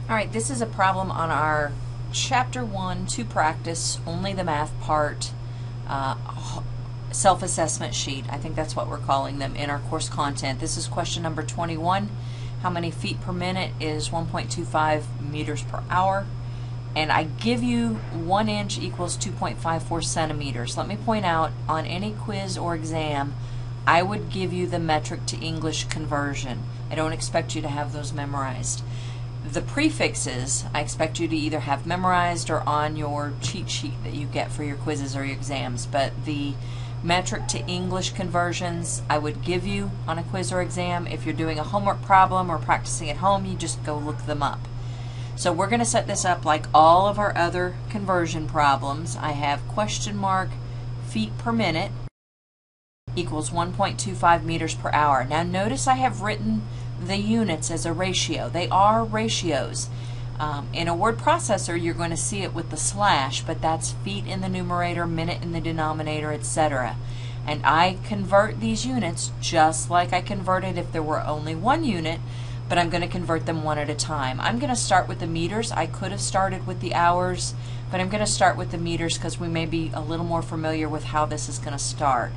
Alright, this is a problem on our Chapter 1 to practice, only the math part, self-assessment sheet. I think that's what we're calling them in our course content. This is question number 21. How many feet per minute is 1.25 meters per hour? And I give you 1 inch equals 2.54 centimeters. Let me point out, on any quiz or exam, I would give you the metric to English conversion. I don't expect you to have those memorized. The prefixes, I expect you to either have memorized or on your cheat sheet that you get for your quizzes or your exams. But the metric to English conversions I would give you on a quiz or exam. If you're doing a homework problem or practicing at home, you just go look them up. So we're going to set this up like all of our other conversion problems. I have question mark feet per minute equals 1.25 meters per hour. Now notice I have written the units as a ratio. They are ratios. In a word processor, you're going to see it with the slash, but that's feet in the numerator, minute in the denominator, etc. And I convert these units just like I converted if there were only one unit, but I'm going to convert them one at a time. I'm going to start with the meters. I could have started with the hours, but I'm going to start with the meters because we may be a little more familiar with how this is going to start.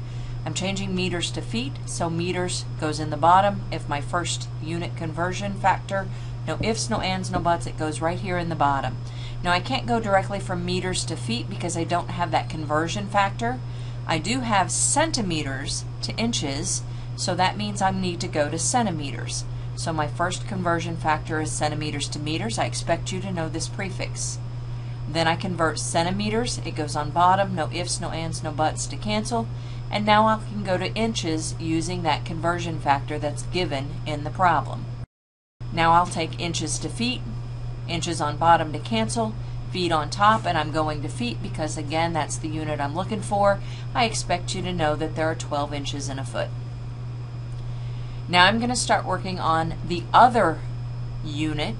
I'm changing meters to feet, so meters goes in the bottom. If my first unit conversion factor, no ifs, no ands, no buts, it goes right here in the bottom. Now I can't go directly from meters to feet because I don't have that conversion factor. I do have centimeters to inches, so that means I need to go to centimeters. So my first conversion factor is centimeters to meters. I expect you to know this prefix. Then I convert centimeters, it goes on bottom, no ifs, no ands, no buts to cancel. And now I can go to inches using that conversion factor that's given in the problem. Now I'll take inches to feet, inches on bottom to cancel, feet on top, and I'm going to feet because again that's the unit I'm looking for. I expect you to know that there are 12 inches in a foot. Now I'm going to start working on the other unit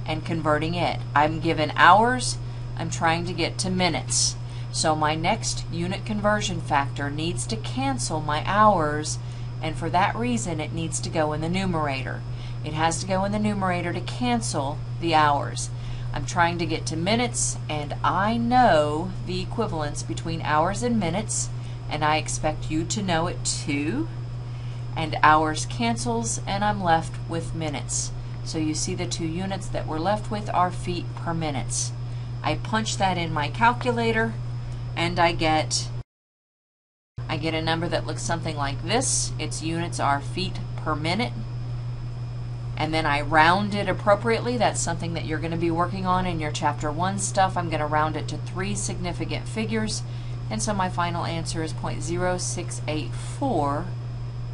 and converting it. I'm given hours, I'm trying to get to minutes. So my next unit conversion factor needs to cancel my hours, and for that reason it needs to go in the numerator. It has to go in the numerator to cancel the hours. I'm trying to get to minutes, and I know the equivalence between hours and minutes, and I expect you to know it too. And hours cancels, and I'm left with minutes. So you see the two units that we're left with are feet per minutes. I punch that in my calculator, and I get a number that looks something like this. Its units are feet per minute. And then I round it appropriately. That's something that you're going to be working on in your Chapter 1 stuff. I'm going to round it to 3 significant figures. And so my final answer is 0.0684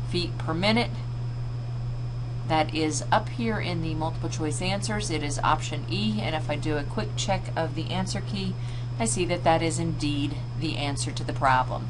feet per minute. That is up here in the multiple choice answers. It is option E, and if I do a quick check of the answer key, I see that that is indeed the answer to the problem.